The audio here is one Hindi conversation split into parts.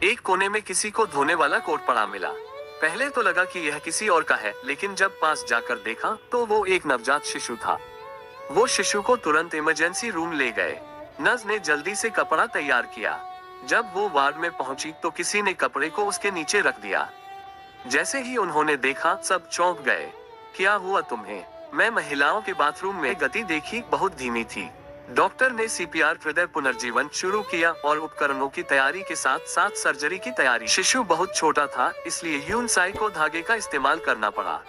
एक कोने में किसी को धोने वाला कोट पड़ा मिला। पहले तो लगा कि यह किसी और का है, लेकिन जब पास जाकर देखा तो वो एक नवजात शिशु था। वो शिशु को तुरंत इमरजेंसी रूम ले गए। नर्स ने जल्दी से कपड़ा तैयार किया। जब वो वार्ड में पहुंची तो किसी ने कपड़े को उसके नीचे रख दिया। जैसे ही उन्होंने देखा, सब चौंक गए। क्या हुआ तुम्हें? मैं महिलाओं के बाथरूम में गति देखी, बहुत धीमी थी। डॉक्टर ने सीपीआर हृदय पुनर्जीवन शुरू किया और उपकरणों की तैयारी के साथ साथ सर्जरी की तैयारी। शिशु बहुत छोटा था, इसलिए यूनसाई को धागे का इस्तेमाल करना पड़ा।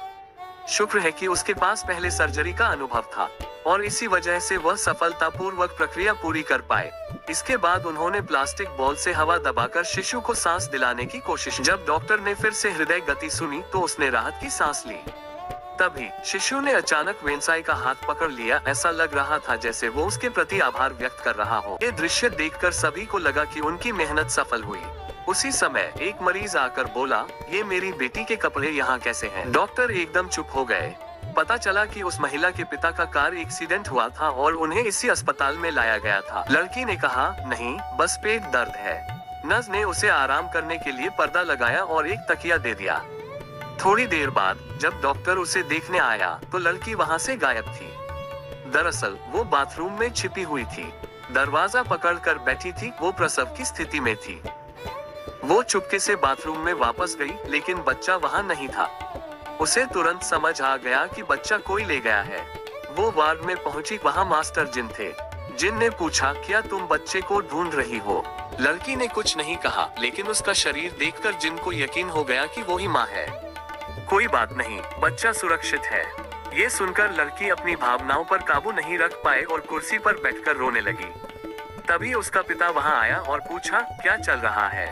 शुक्र है कि उसके पास पहले सर्जरी का अनुभव था और इसी वजह से वह सफलतापूर्वक प्रक्रिया पूरी कर पाए। इसके बाद उन्होंने प्लास्टिक बॉल से हवा दबाकर शिशु को सांस दिलाने की कोशिश। जब डॉक्टर ने फिर से हृदय गति सुनी तो उसने राहत की सांस ली। तभी शिशु ने अचानक वेंसाई का हाथ पकड़ लिया। ऐसा लग रहा था जैसे वो उसके प्रति आभार व्यक्त कर रहा हो। ये दृश्य देखकर सभी को लगा कि उनकी मेहनत सफल हुई। उसी समय एक मरीज आकर बोला, ये मेरी बेटी के कपड़े यहाँ कैसे हैं? डॉक्टर एकदम चुप हो गए। पता चला कि उस महिला के पिता का कार एक्सीडेंट हुआ था और उन्हें इसी अस्पताल में लाया गया था। लड़की ने कहा, नहीं, बस पेट दर्द है। नर्स ने उसे आराम करने के लिए पर्दा लगाया और एक तकिया दे दिया। थोड़ी देर बाद जब डॉक्टर उसे देखने आया तो लड़की वहाँ से गायब थी। दरअसल वो बाथरूम में छिपी हुई थी, दरवाजा पकड़कर बैठी थी। वो प्रसव की स्थिति में थी। वो चुपके से बाथरूम में वापस गई, लेकिन बच्चा वहाँ नहीं था। उसे तुरंत समझ आ गया कि बच्चा कोई ले गया है। वो वार्ड में पहुंची, वहाँ मास्टर जिन थे। जिन ने पूछा, क्या तुम बच्चे को ढूंढ रही हो? लड़की ने कुछ नहीं कहा, लेकिन उसका शरीर देखकर जिन को यकीन हो गया कि वो ही माँ है। कोई बात नहीं, बच्चा सुरक्षित है। ये सुनकर लड़की अपनी भावनाओं पर काबू नहीं रख पाए और कुर्सी पर बैठकर रोने लगी। तभी उसका पिता वहाँ आया और पूछा, क्या चल रहा है?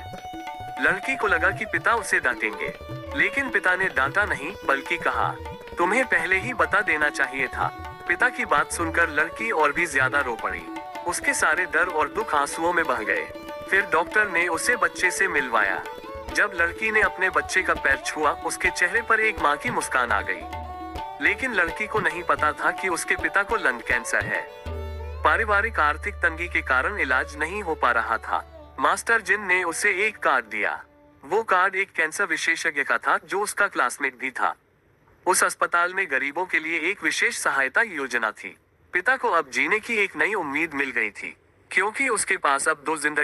लड़की को लगा कि पिता उसे डांटेंगे, लेकिन पिता ने डांटा नहीं, बल्कि कहा, तुम्हें पहले ही बता देना चाहिए था। पिता की बात सुनकर लड़की और भी ज्यादा रो पड़ी। उसके सारे डर और दुख आंसुओं में बह गए। फिर डॉक्टर ने उसे बच्चे से मिलवाया। जब लड़की ने अपने बच्चे का पैर छुआ, उसके चेहरे पर एक माँ की मुस्कान आ गई। लेकिन लड़की को नहीं पता था कि उसके पिता को लंग कैंसर है। पारिवारिक आर्थिक तंगी के कारण इलाज नहीं हो पा रहा था। मास्टर जिन ने उसे एक कार्ड दिया। वो कार्ड एक कैंसर विशेषज्ञ का था जो उसका क्लासमेट भी था। उस अस्पताल में गरीबों के लिए एक विशेष सहायता योजना थी। पिता को अब जीने की एक नई उम्मीद मिल गई थी, क्योंकि उसके पास अब 2 जिंदगी